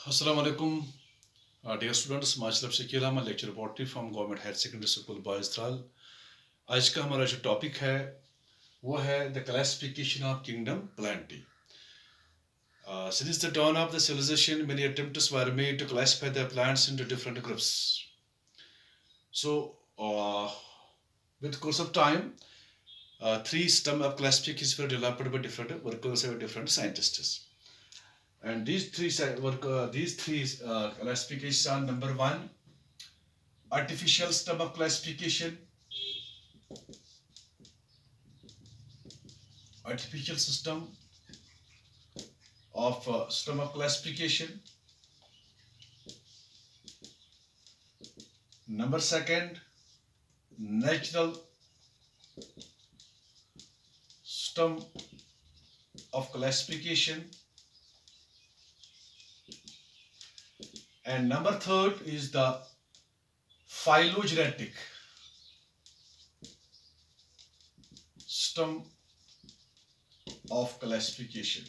Assalamu alaikum, dear students. Musharaf Shakeel Ahmad lecturer botany from government higher secondary school boys Tral. आज का हमारा जो टॉपिक है वो है the classification of kingdom plantae. Since the dawn of the civilization, many attempts were made to classify the plants into different groups. So, with course of time, three system of classifications were developed by different workers and different scientists. And these three classifications are: number one, artificial system of classification, artificial system of classification. Number second, natural system of classification. And number third is the phylogenetic system of classification.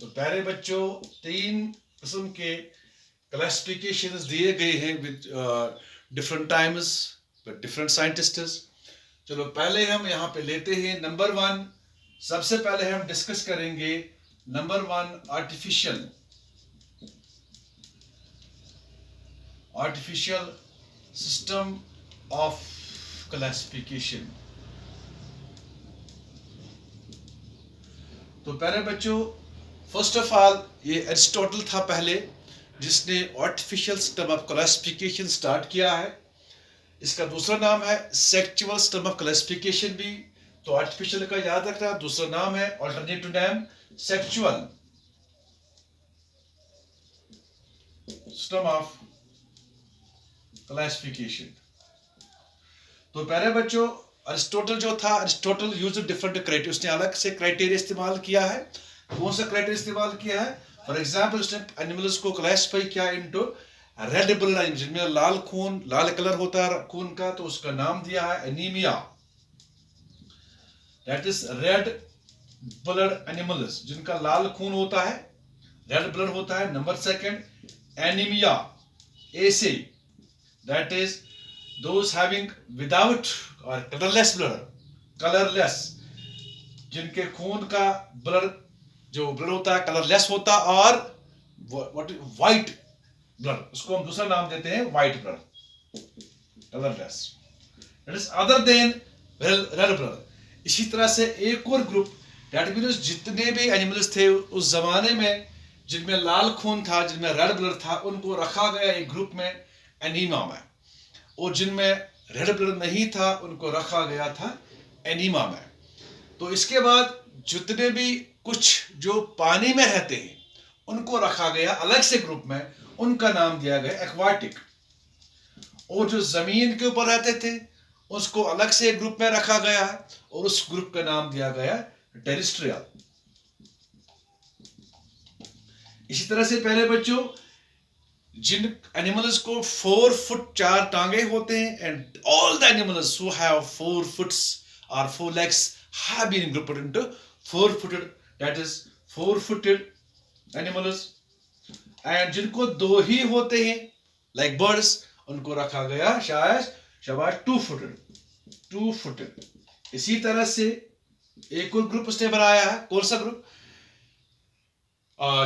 तो प्यारे बच्चों, तीन किस्म के classifications दिए गए हैं with different times with different scientists. चलो पहले हम यहाँ पे लेते हैं नंबर वन। सबसे पहले हम डिस्कस करेंगे number one, artificial system of classification. तो प्यारे बच्चों, फर्स्ट ऑफ ऑल ये एरिस्टोटल था पहले जिसने artificial system of classification start किया है। इसका दूसरा नाम है सेक्चुअल सिस्टम ऑफ क्लासिफिकेशन भी। तो आर्टिफिशियल का याद रखना, दूसरा नाम है alternative name sexual system of classification. तो प्यारे बच्चों, अरिस्टोटल जो था, अरिस्टोटल यूज्ड डिफरेंट क्राइटेरिया, उसने अलग से क्राइटेरिया इस्तेमाल किया है। कौन सा क्राइटेरिया इस्तेमाल किया है? फॉर एग्जांपल, उसने एनिमल्स को क्लासिफाई किया इनटू रेड ब्लड एनिमल्स, जिनमें लाल खून, लाल कलर होता है खून का, तो उसका नाम दिया है anaemia, that is red blood animals, जिनका लाल खून होता है, रेड ब्लड होता है। नंबर सेकंड, एनीमिया ऐसे, that is those having without or colorless blood, colorless, जिनके खून का ब्लड जो ब्लड होता है कलरलेस होता, और व्हाइट ब्लड, उसको हम दूसरा नाम देते हैं white blood, colourless, that is other than red blood. इसी तरह से एक और ग्रुप, दैट मींस जितने भी एनिमल्स थे उस जमाने में जिनमें लाल खून था, जिनमें रेड ब्लड था, उनको रखा गया एक ग्रुप में एनीमा में, और जिनमें रेड ब्लड नहीं था उनको रखा गया था एनीमा में। तो इसके बाद जितने भी कुछ जो पानी में रहते हैं उनको रखा गया अलग से ग्रुप में, उनका नाम दिया गया एक्वाटिक। और जो जमीन के ऊपर रहते थे उसको अलग से ग्रुप में रखा गया है, और उस ग्रुप का नाम दिया गया टेरेस्ट्रियल। इसी तरह से पहले बच्चों, जिन एनिमल्स को 4 फुट 4 टांगे होते हैं, and all the animals who have 4 foots और 4 legs have been grouped into 4-footed, that is 4-footed animals। And जिनको 2 ही होते हैं लाइक बर्ड्स, उनको रखा गया शायद 2-footed। इसी तरह से एक और ग्रुप उसने बनाया है। कौन सा ग्रुप?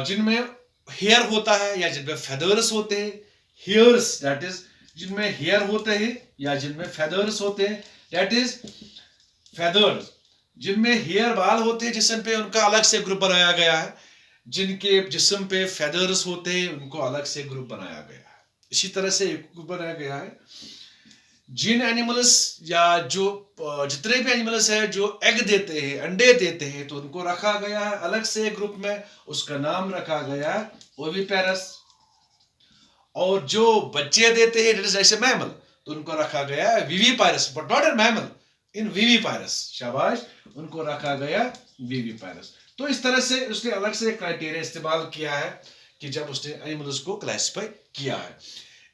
जिनमें हेयर होता है या जिनमें फेदर्स होते हैं, हेयर्स, दैट इज जिनमें हेयर होते हैं या जिनमें फेदर्स होते हैं, दैट इज फेदर्स। जिनमें हेयर बाल होते हैं जिस्म पे, उनका अलग से ग्रुप बनाया गया है। जिनके जिस्म पे फेदर्स होते हैं उनको अलग से ग्रुप बनाया गया है। इसी तरह से एक ग्रुप बनाया गया है जिन एनिमल्स या जो जितने भी एनिमल्स हैं जो एग देते हैं, अंडे देते हैं, तो उनको रखा गया है अलग से ग्रुप में, उसका नाम रखा गया है ओविपेरस। और जो बच्चे देते हैं जैसे मैमल, तो उनको रखा गया है विविपायरस, बट नॉट इन मैमल, इन विविपायरस, शाबाश, उनको रखा गया विविपायरस। तो इस तरह से उसने अलग से क्राइटेरिया इस्तेमाल किया है कि जब उसने एनिमल्स को क्लासिफाई किया है।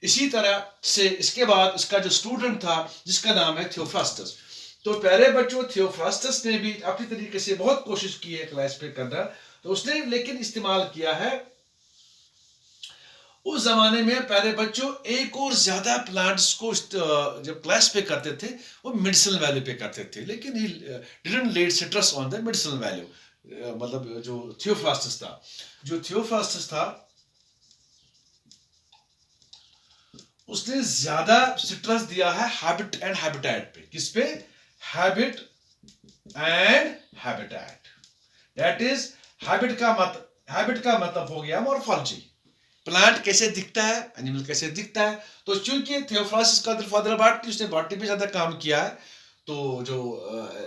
इसी तरह से इसके बाद इसका जो स्टूडेंट था जिसका नाम है थियोफ्रास्टस, तो प्यारे बच्चों थियोफ्रास्टस ने भी अपनी तरीके से बहुत कोशिश की है क्लासिफाई करना, तो उसने लेकिन इस्तेमाल किया है उस जमाने में पहले बच्चों एक और ज्यादा प्लांट्स को जब क्लास पे करते थे वो मेडिसिनल वैल्यू पे करते थे, लेकिन he didn't lead citrus on the medicinal value. मतलब जो थियोफ्रास्टस था, उसने ज्यादा सिट्रस दिया है हैबिट एंड हैबिटेट पे। किस पे? Habit and habitat. That is habit का मतलब हो गया मॉर्फोलॉजी, प्लांट कैसे दिखता है, एनिमल कैसे दिखता है। तो चूंकि थियोफ्रास्टस का फादर बॉटनी, उसने बॉटनी पे ज्यादा काम किया है, तो जो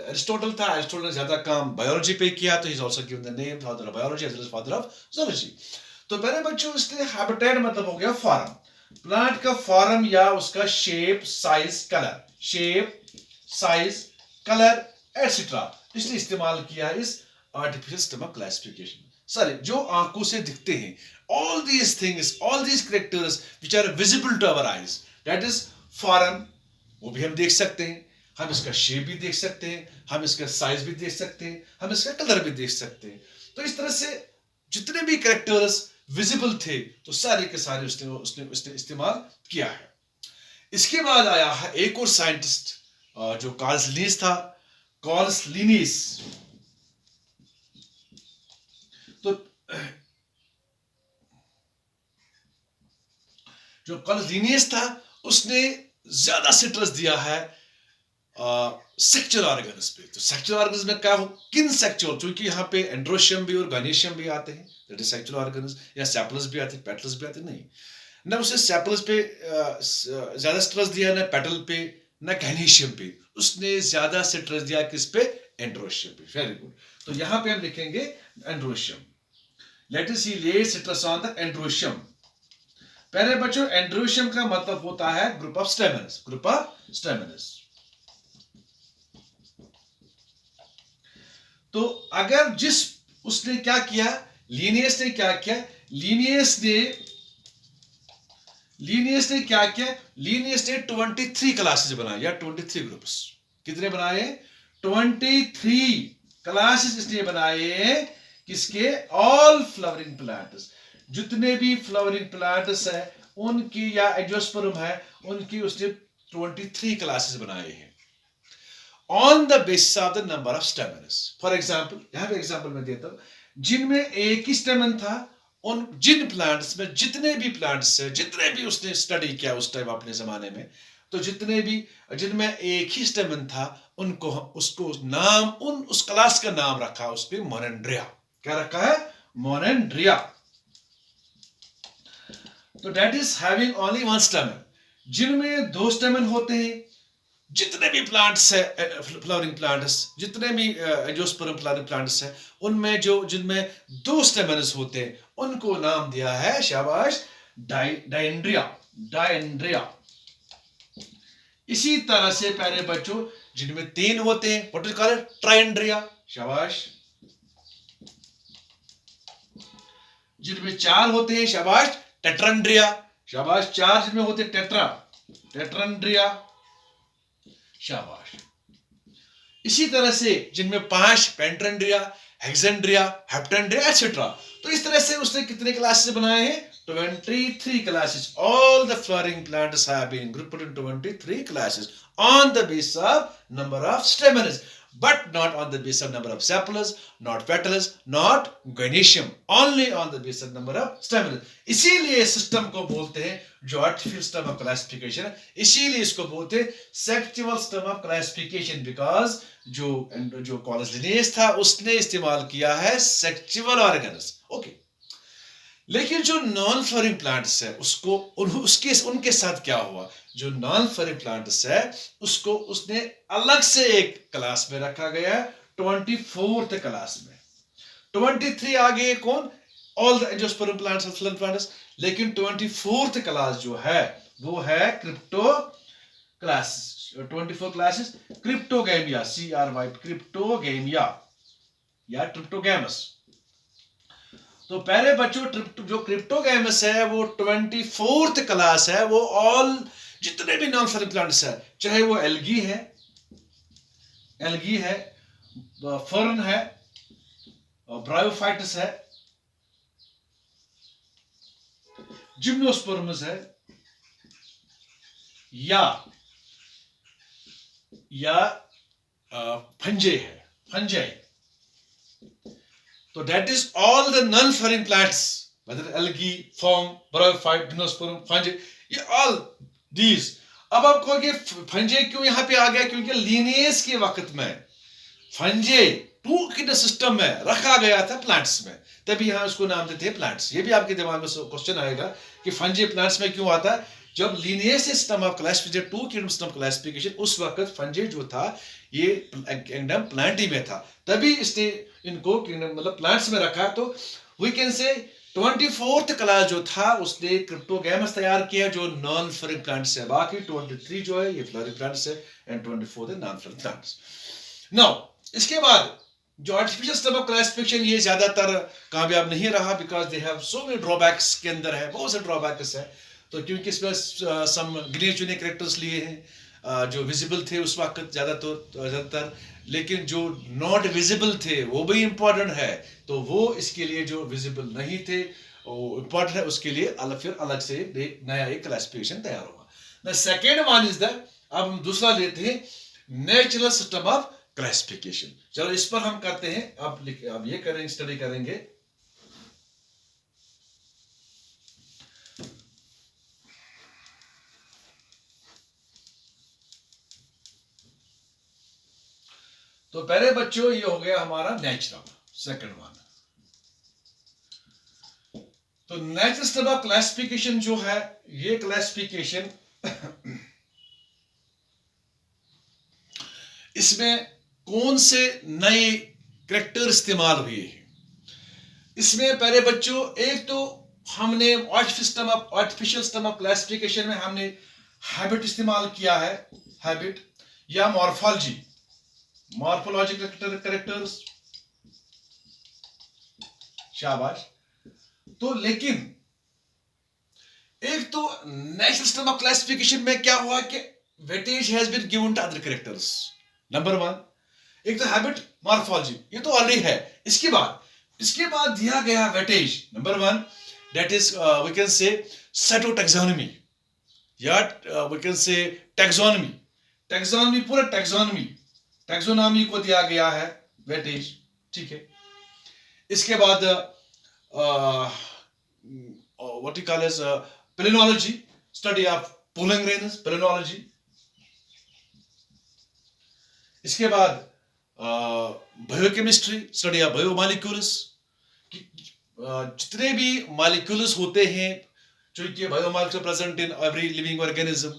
एरिस्टोटल था, एरिस्टोटल ने ज्यादा काम बायोलॉजी पे किया, तो he is also given the name father of biology as well as father of zoology. तो पहले बच्चों इसलिए हैबिटेट मतलब हो गया फॉर्म, प्लांट का फॉर्म या उसका shape, size, colour, shape, size, colour etcetera, इसलिए इस्तेमाल किया इस आर्टिफिशियल सिस्टम ऑफ क्लासिफिकेशन। सारे जो आंखों से दिखते हैं, all these things, all these characters which are visible to our eyes, that is form, वो भी हम देख सकते हैं, हम इसका शेप भी देख सकते हैं, हम इसका साइज भी देख सकते हैं, हम इसका कलर भी देख सकते हैं। तो इस तरह से जितने भी कैरेक्टर्स विजिबल थे तो सारे के सारे उसने इस्तेमाल किया है। इसके बाद आया है एक और साइंटिस्ट जो कार्ल लिनियस था, कार्ल लिनियस। तो जो कार्ल लिनियस था उसने ज्यादा सिट्रस दिया है सेक्सुअल ऑर्गन्स पे। तो सेक्सुअल ऑर्गन्स में क्या हो, किन सेक्सुअल, क्योंकि यहाँ पे एंड्रोशियम भी और गायनेशियम भी आते हैं, दैट इज सेक्सुअल ऑर्गन्स, या सेपल्स भी आते हैं, पेटल्स भी आते हैं, नहीं ना उसने सेपल्स पे ज्यादा स्ट्रेस दिया, ना पेटल पे, ना गायनेशियम पे, उसने ज्यादा स्ट्रेस दिया किस पे, एंड्रोशियम पे। Very good. तो यहाँ पे हम लिखेंगे एंड्रोशियम, लेट अस सी ले स्ट्रेस ऑन द एंड्रोशियम। पहले बच्चों एंड्रोशियम का मतलब होता है group of stamens, group of stamens. तो अगर जिस उसने क्या किया, लिनियस ने क्या किया, लिनियस ने क्या किया, लिनियस ने 23 क्लासेस बनाए या 23 ग्रुप्स। कितने बनाए? 23 क्लासेस इसने बनाए। किसके? ऑल फ्लावरिंग प्लांट्स, जितने भी फ्लावरिंग प्लांट्स है उनकी, या एंजियोस्पर्म है उनकी, उसने 23 क्लासेस बनाए हैं on the basis of the number of stamens. For example, यहां पे एग्जाम्पल मैं देता हूं, जिनमें एक ही स्टेमन था, उन जिन प्लांट्स में, जितने भी प्लांट्स है, जितने भी उसने स्टडी किया उस टाइम अपने जमाने में, तो जितने भी जिनमें एक ही स्टेमन था उनको उसको नाम, उस क्लास का नाम रखा उसके मोनेंड्रिया। क्या रखा है? मोनेंड्रिया। तो that is having only one स्टेमन। जिनमें 2 स्टेमन होते हैं, जितने भी प्लांट्स है, फ्लावरिंग प्लांट्स, जितने भी एंजियोस्पर्म फ्लावरिंग प्लांट्स है, उनमें जिनमें 2 स्टेमन्स होते हैं उनको नाम दिया है, शाबाश, डायेंड्रिया, डायेंड्रिया। इसी तरह से प्यारे बच्चों जिनमें 3 होते हैं, व्हाट इज कॉल्ड? ट्रायेंड्रिया, शाबाश। जिनमें 4 होते हैं, शाबाश, टेट्रांड्रिया, शाबाश। 4 जिनमें होते हैं, टेट्रांड्रिया, शाबाश। इसी तरह से जिनमें 5, पेंट्रेंड्रिया, हेक्सेंड्रिया, हेप्टेंड्रिया एटसेट्रा। तो इस तरह से उसने कितने क्लासेस बनाए हैं? 23 classes. All the flowering plants have been grouped in 23 classes on the basis of number of stamens, but not on the basis of number of sepals, not petals, not gynoecium, only on the basis of number of stamens. इसीलिए system को बोलते हैं जो artificial system of classification है, इसीलिए इसको बोलते हैं sexual system of classification, because जो कार्ल लिनियस था उसने इस्तेमाल किया है सेक्चुअल ऑर्गन्स। ओके। लेकिन जो नॉन फ्लोरिंग प्लांट्स है उसको उनके साथ क्या हुआ? जो नॉन फ्लोरिंग प्लांट्स है उसको उसने अलग से एक क्लास में रखा गया है, 24th क्लास में। 23 आगे कौन? ऑल द एंजियोस्पर्म प्लांट्स और फ्लोरिंग प्लांट्स। लेकिन 24th क्लास जो है वो है क्रिप्टो क्लास। 24 क्लासेस क्रिप्टोगैमिया, CRY, क्रिप्टोगैमिया या ट्रिप्टोगैमस। तो पहले बच्चों जो क्रिप्टोगैमस है वो 24th क्लास है। वो ऑल जितने भी नॉन फ्लोरिंग प्लांट्स है, चाहे वो एल्गी है, फर्न है, ब्रायोफाइटस है, जिम्नोस्पर्म्स है या फंजे है, फंजाई। तो that is all the non flowering plants, whether algae, form, bryophyte, gymnosperm, fungi, ये ऑल दीज। अब आप कहोगे फंजे क्यों यहां पे आ गया? क्योंकि लीनिएज के वक्त में फंजे टू किड सिस्टम में रखा गया था प्लांट्स में, तभी यहां उसको नाम देते हैं प्लांट्स। ये भी आपके दिमाग में क्वेश्चन आएगा कि फंजे प्लांट्स में क्यों आता है? जब Linnaean system of classification, two किड सिस्टम क्लासिफिकेशन, उस वक्त फंजे जो था ये किंगडम प्लांटी में था, तभी इसने इनको किंगडम मतलब प्लांट्स में रखा। तो वी कैन से 24th क्लास जो था उसने क्रिप्टोगैमस तैयार किया जो नॉन फ्लोरिंग प्लांट्स है। बाकी 23 जो है ये फ्लोरिंग प्लांट्स है एंड 24 है नॉन फ्लोरिंग प्लांट्स। नाउ इसके बाद जो आर्टिफिशियल सिस्टम ऑफ क्लासिफिकेशन ये ज्यादातर कामयाब नहीं रहा, because they have so many drawbacks, के अंदर है बहुत से ड्रॉबैक्स है। तो क्योंकि इसमें सम गिने चुने कैरेक्टर्स लिए हैं जो विजिबल थे उस वक्त ज्यादातर, लेकिन जो नॉट विजिबल थे वो भी इंपॉर्टेंट है। तो वो इसके लिए जो विजिबल नहीं थे वो इंपॉर्टेंट है, उसके लिए फिर अलग से नया एक क्लासिफिकेशन तैयार होगा। The second one is the, अब हम दूसरा लेते हैं नेचुरल सिस्टम ऑफ क्लासिफिकेशन। चलो इस पर हम करते हैं, अब ये करेंगे, स्टडी करेंगे। तो पहले बच्चों ये हो गया हमारा नेचुरल, सेकंड वन। तो नेचुरल सिस्टम ऑफ क्लासिफिकेशन जो है, ये क्लासिफिकेशन इसमें कौन से नए कैरेक्टर इस्तेमाल हुए हैं? इसमें पहले बच्चों एक तो हमने आर्टिफिशियल सिस्टम ऑफ क्लासिफिकेशन में हमने हैबिट इस्तेमाल किया है, हैबिट या मॉर्फोलॉजी, मॉर्फोलॉजिकल कैरेक्टर्स, शाबाश। तो लेकिन एक तो नेचुरल सिस्टम ऑफ क्लासिफिकेशन में क्या हुआ कि weightage has been given to other characters, number one. एक तो हैबिट, मॉर्फोलॉजी, ये तो ऑलरेडी है। इसके बाद दिया गया weightage number one, that is we can say cytotaxonomy या वी कैन से टैक्सोनॉमी, पूरा टैक्सोनॉमी को दिया गया है वेटेज, ठीक है। इसके बाद what you call as palynology, study of pollen grains, palynology. इसके बाद बायोकेमिस्ट्री, स्टडी ऑफ बायोमॉलिक्यूल्स, जितने भी मॉलिक्यूल्स होते हैं जो कि biomolecule present in every living organism,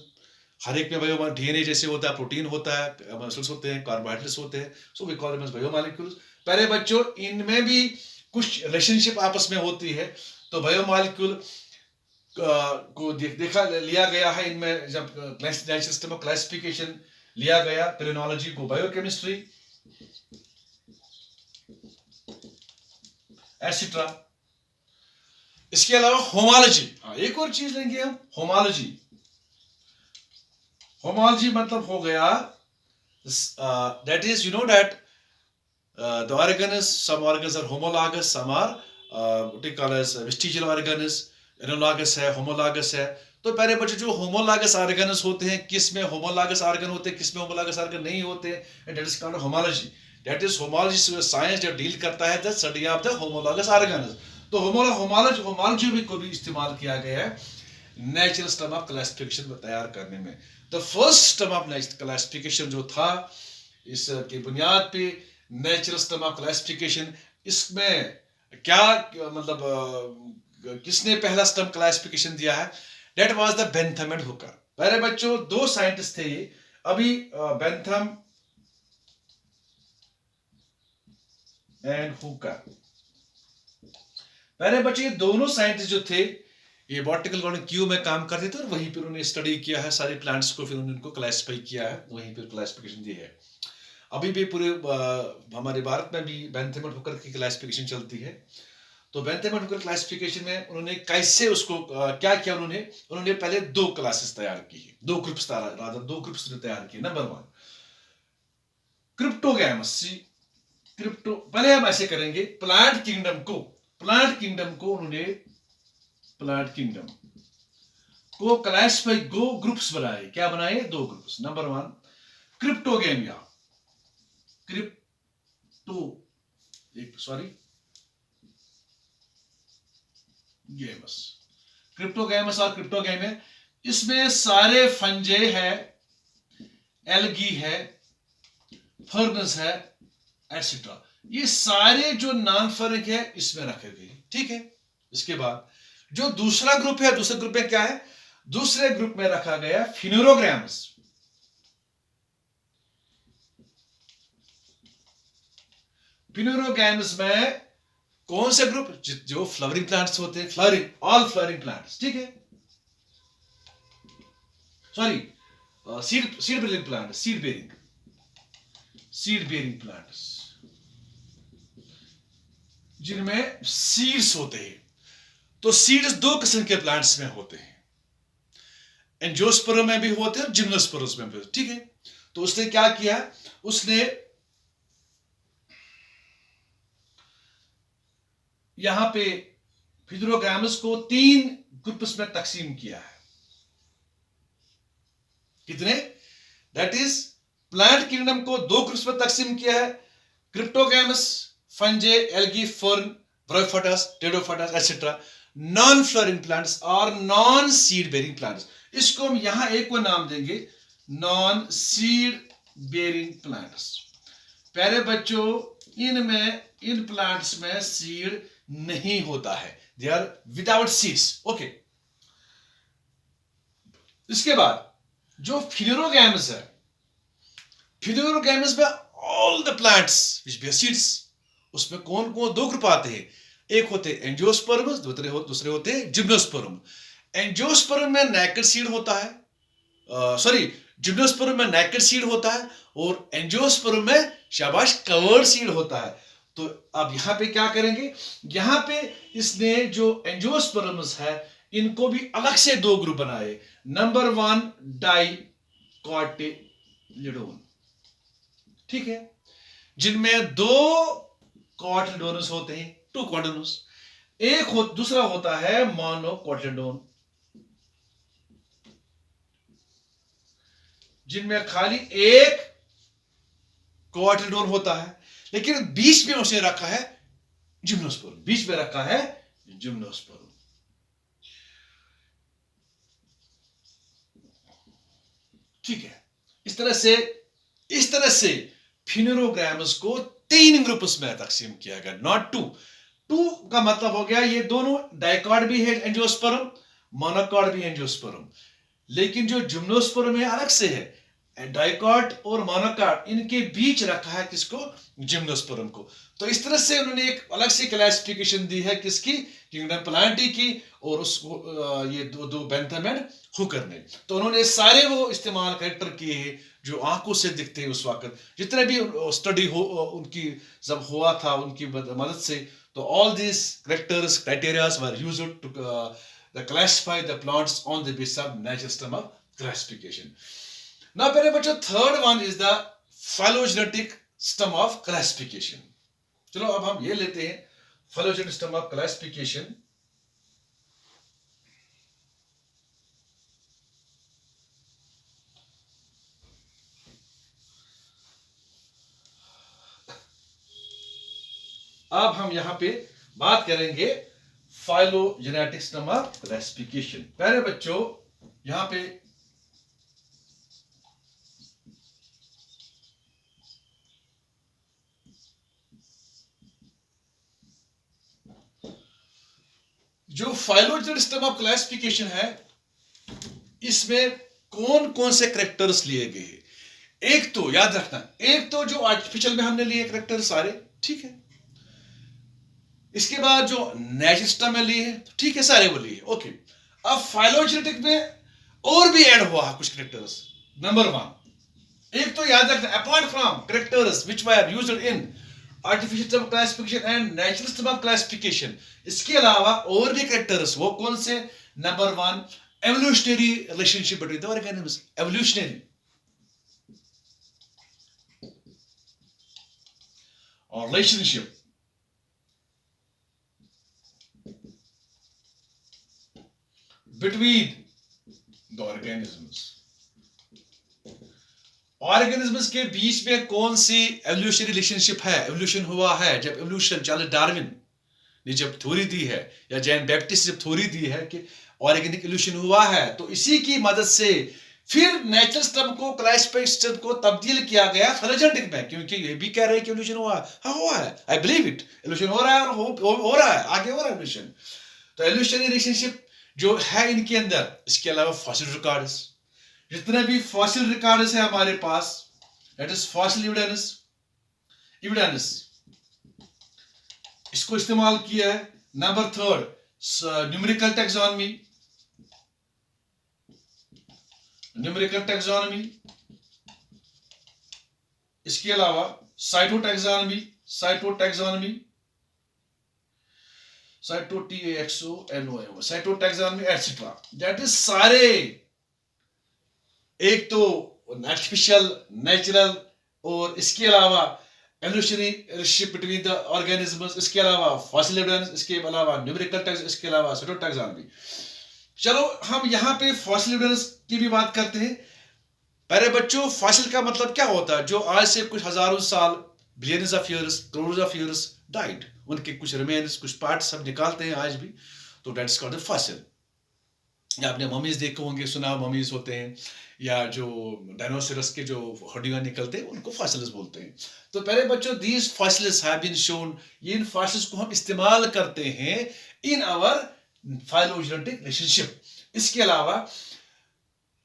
हर एक में डीएनए जैसे होता है, प्रोटीन होता है, मसल्स होते हैं, कार्बोहाइड्रेट्स होते हैं, so we call them as biomolecules. पहले बच्चों इनमें भी कुछ रिलेशनशिप आपस में होती है, तो बायोमॉलिक्यूल को लिया गया है इनमें, जब नेचुरल सिस्टम ऑफ क्लासिफिकेशन लिया गया, पेलिनोलॉजी को बायोकेमिस्ट्री एटसेट्रा। इसके अलावा होमोलॉजी, एक और चीज लेंगे हम, होमोलॉजी मतलब हो गया that is, you know that the organs, some organs are homologous, some are what you call as vestigial organs, analogous है, homologous है। तो पहले बच्चे जो homologous organs होते हैं, किस में homologous organ होते हैं, किस में homologous organ नहीं होते हैं, and that is called homology. That is homology science जो डील करता है the study of the homologous organs। तो homology भी को भी इस्तेमाल किया गया है नेचुरल सिस्टम ऑफ क्लासिफिकेशन तैयार करने में। The first system of classification जो था, इसकी बुनियाद पे नेचुरल सिस्टम ऑफ क्लासिफिकेशन, इसमें क्या मतलब किसने पहला सिस्टम क्लासिफिकेशन दिया है? That was the Bentham and Hooker. पहले बच्चों दो साइंटिस्ट थे ये, अभी बेंथम एंड हुकर। पहले बच्चे दोनों साइंटिस्ट जो थे ये बॉटनिकल गार्डन क्यू में काम करते थे और वहीं पर उन्होंने स्टडी किया है सारे प्लांट्स को, फिर उन्होंने उनको क्लासिफाई किया है, वहीं पर क्लासिफिकेशन दी है। अभी भी पूरे हमारे भारत में भी बेंथम एंड हुकर की क्लासिफिकेशन चलती है। तो बेंथम एंड हुकर क्लासिफिकेशन में उन्होंने कैसे उसको क्या किया, उन्होंने पहले दो क्लासेस तैयार की है, दो ग्रुप्स तैयार किए। नंबर वन क्रिप्टोगैमस, पहले हम ऐसे करेंगे, प्लांट किंगडम को उन्होंने प्लांट किंगडम को क्लासिफाई दो ग्रुप्स बनाए। क्या बनाए? दो ग्रुप्स। नंबर 1 क्रिप्टोगेमिया, गेमस, क्रिप्टोगेमस और क्रिप्टोगेमिया। इसमें सारे फंजे है, एल्गी है, फर्नस है, एटसेट्रा। ये सारे जो नॉन फर्निक है इसमें रखे गए। ठीक है। इसके बाद जो दूसरा ग्रुप है, दूसरे ग्रुप में क्या है? दूसरे ग्रुप में रखा गया फिनोरोग्राम्स। फिनोरोग्राम्स में कौन से ग्रुप? जो फ्लावरिंग प्लांट्स होते हैं, फ्लावरिंग, ऑल फ्लावरिंग प्लांट्स। ठीक है। Sorry, seed bearing plant, seed bearing plants जिनमें सीड्स होते हैं। तो सीड्स दो किस्म के प्लांट्स में होते हैं, एंजियोस्पर्म में भी होते हैं और जिम्नोस्पर्म में भी होते हैं। ठीक है। तो उसने क्या किया? उसने यहां पे फिनोरोग्राम्स को 3 ग्रुप्स में तकसीम किया है। कितने? दैट इज प्लांट किंगडम को 2 ग्रुप्स में तकसीम किया है। Cryptogams, fungi, algae, fern, bryophytes, pteridophytes etcetera. Non flowering plants और नॉन सीड बेरिंग प्लांट्स। इसको हम यहां एक को नाम देंगे नॉन सीड बेरिंग प्लांट्स। प्यारे बच्चों, इन प्लांट्स में सीड नहीं होता है, they are without seeds. Okay. इसके बाद जो फिनोरोगैम्स है, फिनोरोगैम्स में all the plants which bear seeds, उसमें कौन कौन 2 ग्रुप आते हैं। एक होते हैं एंजियोस्पर्म, दूसरे होते हैं जिम्नोस्पर्म। एंजियोस्पर्म में नेकेड सीड होता है, सॉरी, जिम्नोस्पर्म में नेकेड सीड होता है और एंजियोस्पर्म में शाबाश कवर्ड सीड होता है। तो अब यहां पे क्या करेंगे? यहां पे इसने जो एंजियोस्पर्म्स है इनको भी अलग से 2 ग्रुप बनाए। नंबर 1 डाइकोटिलेडोन। ठीक है। जिनमें 2 कॉटिलेडोन्स होते हैं, 2 कॉटिलेडोन्स। दूसरा होता है मोनोकॉटिलेडोन, जिनमें खाली एक कोटिलेडोन होता है, लेकिन बीच में उसने रखा है जिम्नोस्पर्म। बीच में रखा है जिम्नोस्पर्म। ठीक है। इस तरह से फिनोरोग्राम्स को 3 ग्रुप्स में तकसीम किया गया, नॉट 2। 2 का मतलब हो गया ये दोनों डाइकॉट भी है एंजियोस्पर्म, मोनोकॉट भी एंजियोस्पर्म। लेकिन जो जिम्नोस्पर्म है अलग से है। डाइकॉट और मोनोकॉट इनके बीच रखा है किसको? जिम्नोस्पर्म को। तो इस तरह से उन्होंने एक अलग से क्लासिफिकेशन दी है किसकी? किंगडम प्लांटी की और उसको ये दो बेंथम एंड हुकर ने। तो उन्होंने सारे वो इस्तेमाल कैरेक्टर किए हैं जो आंखों से दिखते हैं उस वक्त, जितने भी स्टडी हो उनकी जब हुआ था उनकी मदद से। तो all this characters criterias were used to classify the plants on the basis of natural system of classification. Now, मेरे बच्चों, third one is the phylogenetic system of classification. चलो अब हम ये लेते हैं phylogenetic system of classification. अब हम यहां पे बात करेंगे फाइलोजेनेटिक सिस्टम ऑफ क्लासिफिकेशन। प्यारे बच्चों, यहां पे जो फाइलोजेनेटिक सिस्टम ऑफ क्लासिफिकेशन है इसमें कौन कौन से कैरेक्टर्स लिए गए हैं? एक तो याद रखना, एक तो जो आर्टिफिशियल में हमने लिए कैरेक्टर सारे, ठीक है। इसके बाद जो नेचुरल सिस्टम में लिए, ठीक है, सारे वो लिए, ओके। अब फाइलोजेनेटिक में और भी ऐड हुआ है कुछ कैरेक्टर्स। नंबर 1, एक तो याद रखना, apart from characters which were used in artificial system of classification and natural system of classification, इसके अलावा और भी कैरेक्टर्स, वो कौन से? Number 1, evolutionary relationship between the organisms, evolutionary और रिलेशनशिप between ऑर्गेनिजम्स। ऑर्गेनिजम्स के बीच में कौन सी एवोल्यूशनरी रिलेशनशिप है, एवोल्यूशन हुआ है? जब एवोल्यूशन चार्ल्स डार्विन ने जब थ्योरी दी है, या जैन बैप्टिस्ट जब थ्योरी दी है कि ऑर्गेनिक एवोल्यूशन हुआ है, तो इसी की मदद से फिर नेचुरल सिस्टम को, क्लासिफाइड सिस्टम को तब्दील किया गया फिलोजेनेटिक में, क्योंकि ये भी कह रहे हैं कि एवोल्यूशन हुआ। हाँ हुआ है, आई बिलीव इट, एवोल्यूशन हो रहा है और हो रहा है, आगे हो रहा है एवोल्यूशन। तो एवोल्यूशनरी रिलेशनशिप जो है इनके अंदर, इसके अलावा फॉसिल रिकॉर्ड्स, जितने भी फॉसिल रिकॉर्ड्स है हमारे पास, दैट इज फॉसिल एविडेंस, इसको इस्तेमाल किया है। नंबर थर्ड, न्यूमेरिकल टैक्सोनॉमी, इसके अलावा cytotaxonomy, cytotaxonomy etcetera, that is सारे, एक तो आर्टिफिशियल, नेचुरल, और इसके अलावा evolutionary relationship between the organisms, इसके अलावा फॉसिल एविडेंस, इसके अलावा न्यूमेरिकल टैक्स, इसके अलावा साइटोटैक्सोनॉमी। चलो हम यहाँ पे फॉसिल एविडेंस की भी बात करते हैं। पहले बच्चों, फॉसिल का मतलब क्या होता है? जो आज से कुछ हजारों साल, billions of years, crore of years died, उनके कुछ रिमेन्स, कुछ पार्ट्स सब निकालते हैं आज भी, तो that is called the fossil. या आपने ममीज देखे होंगे, सुना, ममीज होते हैं, या जो डायनोसोरस के जो हड्डियां निकलते हैं उनको फॉसिल्स बोलते हैं। तो पहले बच्चों, these fossils have been shown, इन फॉसिल्स को हम इस्तेमाल करते हैं इन आवर फाइलोजेनेटिक रिलेशनशिप। इसके अलावा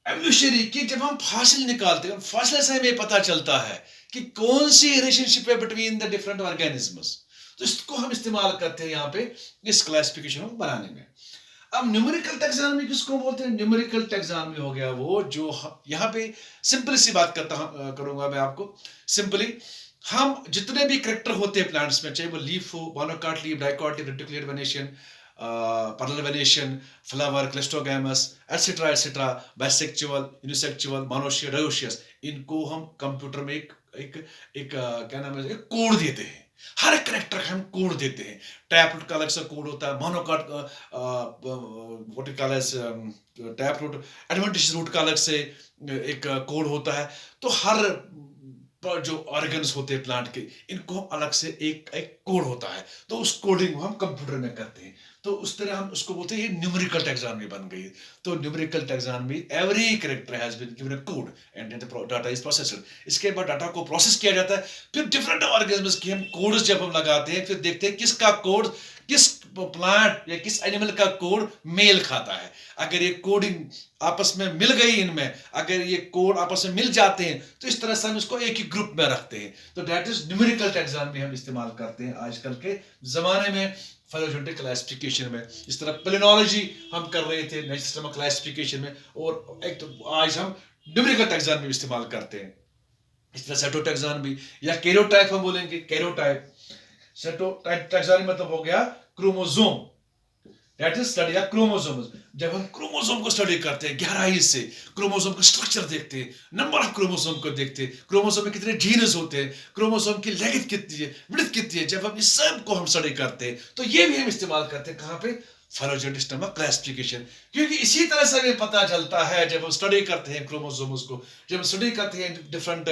एवोल्यूशनरी की जब हम फॉसिल निकालते हैं, फॉसिल से हमें पता चलता है कि कौन सी रिलेशनशिप है बिटवीन द डिफरेंट ऑर्गेनिजम्स, तो इसको हम इस्तेमाल करते हैं यहाँ पे इस क्लासिफिकेशन को बनाने में। अब न्यूमेरिकल टैक्सोनॉमी किसको बोलते हैं? न्यूमेरिकल टैक्सोनॉमी हो गया वो जो यहाँ पे सिंपल सी बात करूंगा मैं आपको सिंपली। हम जितने भी कैरेक्टर होते हैं प्लांट्स में, चाहे वो लीफ हो, monocot leaf, dicot leaf, reticulate venation, parallel venation, flower, cleistogamous, etcetera, bisexual, unisexual, monoecious, dioecious, इनको हम कंप्यूटर में एक क्या नाम है, एक कोड देते हैं। हर कैरेक्टर का हम कोड देते हैं। टैप रूट का अलग सा कोड होता है, monocot what you call as tap root, adventitious root का अलग से एक कोड होता है। तो हर जो ऑर्गन्स होते हैं प्लांट के, इनको अलग से एक कोड होता है, तो उस कोडिंग को हम कंप्यूटर में करते हैं। तो उस तरह हम उसको बोलते हैं, ये न्यूमेरिकल टैक्सोनॉमी बन गई। तो numerical taxonomy, every character has been given a code and the data is processed. इसके बाद डाटा को प्रोसेस किया जाता है, फिर डिफरेंट ऑर्गेनिजम्स के हम कोड्स जब हम लगाते हैं, फिर देखते हैं किसका कोड, किस प्लांट या किस एनिमल का कोड मेल खाता है। अगर ये कोडिंग आपस में मिल गई, इनमें अगर ये कोड आपस में मिल जाते हैं, तो इस तरह से हम इसको एक ही ग्रुप में रखते हैं। तो दैट इज न्यूमेरिकल टैक्सोनॉमी हम इस्तेमाल करते हैं आजकल के जमाने में फाइलोजेनेटिक क्लासिफिकेशन में। इस तरह पेलिनोलॉजी हम कर रहे थे नेचुरल सिस्टम क्लासिफिकेशन में, और एक तो आज हम न्यूमेरिकल टैक्सोनॉमी इस्तेमाल करते हैं। इस तरह साइटोटैक्सोनॉमी या कैरियोटाइप हम बोलेंगे, कैरियोटाइप। साइटोटैक्सोनॉमी मतलब हो गया क्रोमोसोम, दैट इज स्टडी या क्रोमोसोम्स। जब हम क्रोमोसोम को स्टडी करते हैं गहराई से, क्रोमोसोम का स्ट्रक्चर देखते हैं, नंबर ऑफ क्रोमोसोम को देखते हैं, क्रोमोसोम में कितने जीनस होते हैं, क्रोमोसोम की लेंथ कितनी है, विड्थ कितनी है, जब हम इस सब को हम स्टडी करते हैं, तो ये भी हम इस्तेमाल करते हैं कहाँ पे? Phylogenetic system of classification. क्योंकि इसी तरह से हमें पता चलता है, जब हम स्टडी करते हैं क्रोमोसोम्स को, जब हम स्टडी करते हैं different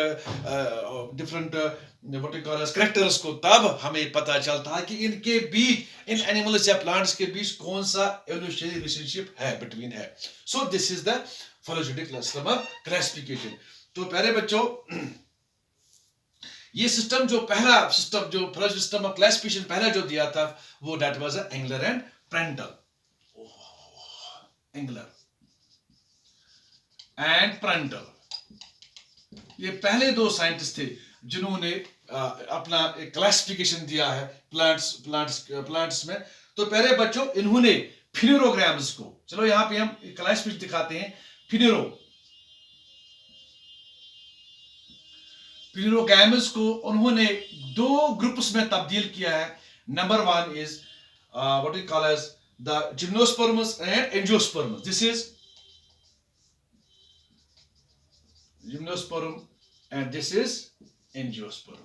what you call characters को, तब हमें पता चलता है कि इनके बीच, इन एनिमल्स या प्लांट्स के बीच कौन सा एवोल्यूशनरी रिलेशनशिप है, बिटवीन है। So this is the phylogenetic system of classification. तो प्यारे बच्चों, ये सिस्टम जो पहला सिस्टम, जो फाइलोजेनेटिक सिस्टम ऑफ क्लासिफिकेशन पहला जो दिया था, वो that was Engler and Prantl. Engler and Prantl, ये पहले दो साइंटिस्ट थे जिन्होंने अपना एक क्लासिफिकेशन दिया है प्लांट्स में। तो पहले बच्चों, इन्होंने फिनेरोग्राम्स को, चलो यहां पे हम क्लासिफिकेशन दिखाते हैं। फिनेरोग्राम्स को उन्होंने दो ग्रुप्स में तब्दील किया है। Number one is what we call as the gymnosperms and angiosperms. This is gymnosperm and this is angiosperm.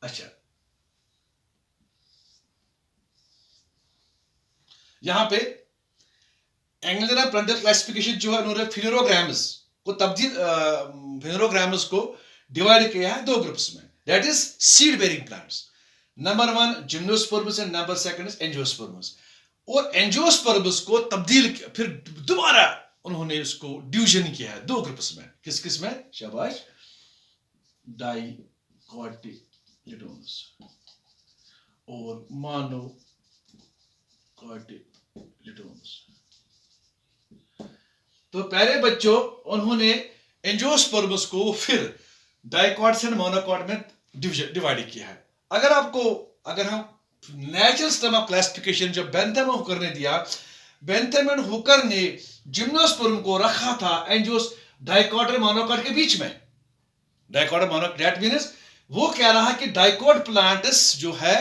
अच्छा, यहाँ पे एंगुलर प्लांटल क्लासिफिकेशन जो है उन्होंने फिलोरोग्राम्स को तब्दील फिलोरोग्राम्स को डिवाइड किया है दो ग्रुप्स में, that is seed bearing plants. Number 1 gymnosperms and number 2 is angiosperms. और एंजियोस्पर्म्स को तब्दील फिर दोबारा उन्होंने इसको डिवीजन किया है दो ग्रुप्स में। किस किस में? शाबाश, डाइकोटिलेडोन्स और मोनोकोटिलेडोन्स। तो पहले बच्चों उन्होंने एंजियोस्पर्म्स को फिर डाइकॉट्स एंड मोनोकॉट में डिवाइड किया है। अगर हम नेचुरल सिस्टम ऑफ क्लासिफिकेशन जब बेंथम एंड हुकर ने दिया, बेंथम एंड हुकर ने जिम्नोस्पर्म को रखा था एंजियोस डाइकॉट और मोनोकॉट के बीच में। डाइकॉट और मोनोकॉट, दैट मींस वो कह रहा है कि डाइकॉट प्लांट्स जो है,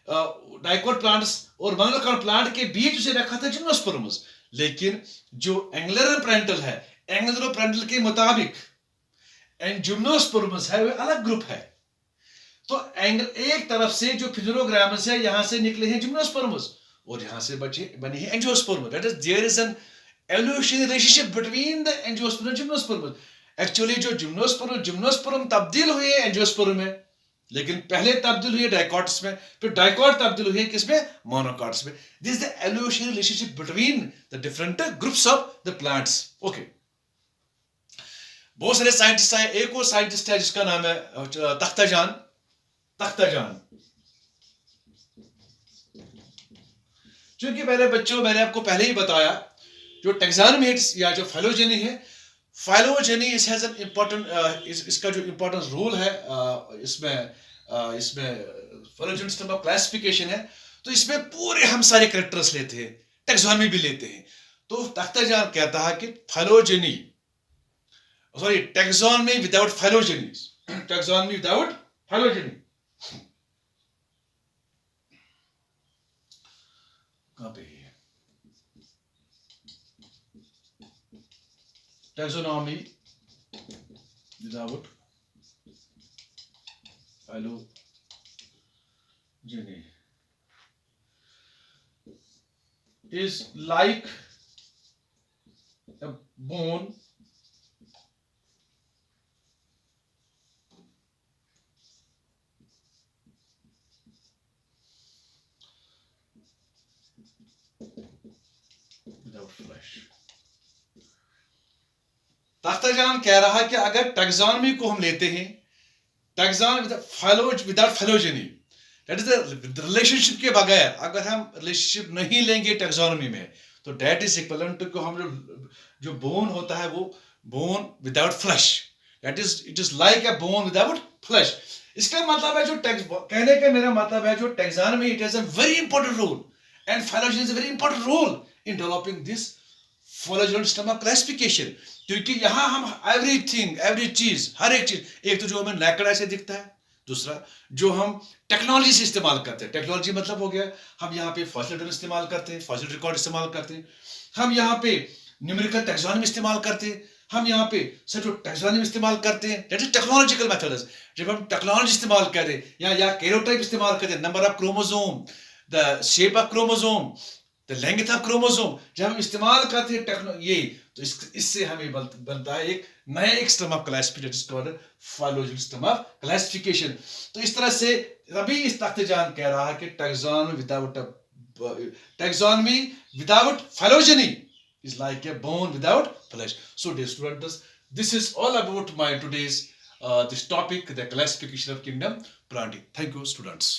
डाइकॉट प्लांट्स और मोनोकॉट प्लांट के बीच उसे रखा था जिम्नोस्पर्म्स। लेकिन जो एंगुलर प्लांटल है, एंगुलर प्लांटल के मुताबिक जिम्नोस्पर्म्स है वो अलग ग्रुप है। तो एक तरफ से जो फिलोरोग्राम्स है यहां से निकले हैं जिम्नोस्पर्म्स और यहां से बने हैं angiosperm. That is there is an evolutionary relationship between the angiosperm and gymnosperm. Actually जो जिम्नोस्पर्म तब्दील हुए एंजियोस्पर्म में, लेकिन पहले तब्दील हुए डाइकॉट्स में, फिर डाइकॉट तब्दील हुए किसमें? मोनोकॉट्स में। This is the evolutionary relationship between the different groups of the plants. Okay, बहुत सारे साइंटिस्ट हैं। एक और साइंटिस्ट है जिसका नाम है तख्ताजान। क्योंकि मेरे बच्चों, मैंने आपको पहले ही बताया, जो टैक्सोनॉमी या जो फाइलोजेनी है, फाइलोजेनी इस हैज एन इंपॉर्टेंट, इसका जो इंपॉर्टेंट रोल है इसमें फाइलोजेनी सिस्टम ऑफ क्लासिफिकेशन है। तो इसमें पूरे हम सारे कैरेक्टर्स लेते हैं, टैक्सोनॉमी भी लेते हैं। तो तख्ताजान कहता है कि phylogeny, sorry, taxonomy without phylogeny, taxonomy without phylogeny. कहां पे है? Taxonomy without phylogeny is like a bone without flesh। तख्ताजान कह रहा है कि अगर टैक्सोनॉमी को हम लेते हैं, taxonomy without phylogeny, that is the relationship के बगैर अगर हम रिलेशनशिप नहीं लेंगे टैक्सोनॉमी में, तो दैट इज इक्विवेलेंट टू हम जो बोन होता है वो bone without flash, that is it is like a bone without flash. इसका मतलब है, जो कहने का मेरा मतलब है, जो taxonomy it has a very important role and phylogeny is a very important role in developing this phylogenic system of classification. क्योंकि यहां हम एवरीथिंग, एवरी चीज, हर एक चीज, एक तो जो हमें नैकेड ऐसे दिखता है, दूसरा जो हम टेक्नोलॉजी से इस्तेमाल करते हैं। टेक्नोलॉजी मतलब हो गया, हम यहाँ पे फॉसिल डेटा इस्तेमाल करते हैं, फॉसिल रिकॉर्ड इस्तेमाल करते हैं, हम यहाँ पे न्यूमेरिकल टैक्सोनॉमी इस्तेमाल करते हैं, हम यहाँ पे सर जो टैक्सोनॉमी इस्तेमाल करते हैं, दैट इज टेक्नोलॉजिकल मेथड्स। जब हम टेक्नोलॉजी इस्तेमाल करें या कैरोटाइप इस्तेमाल करें, number of chromosome, the shape of chromosome, the length of chromosome, जब हम इस्तेमाल करते हैं ये, तो इससे हमें बनता है एक नया एक system of classification, phylogenic system of classification. तो इस तरह से अभी इस तख्ताजान कह रहा है कि taxonomy without phylogeny is like a bone without flesh. So dear students, this is all about my today's this topic, the classification of kingdom planting. Thank you students.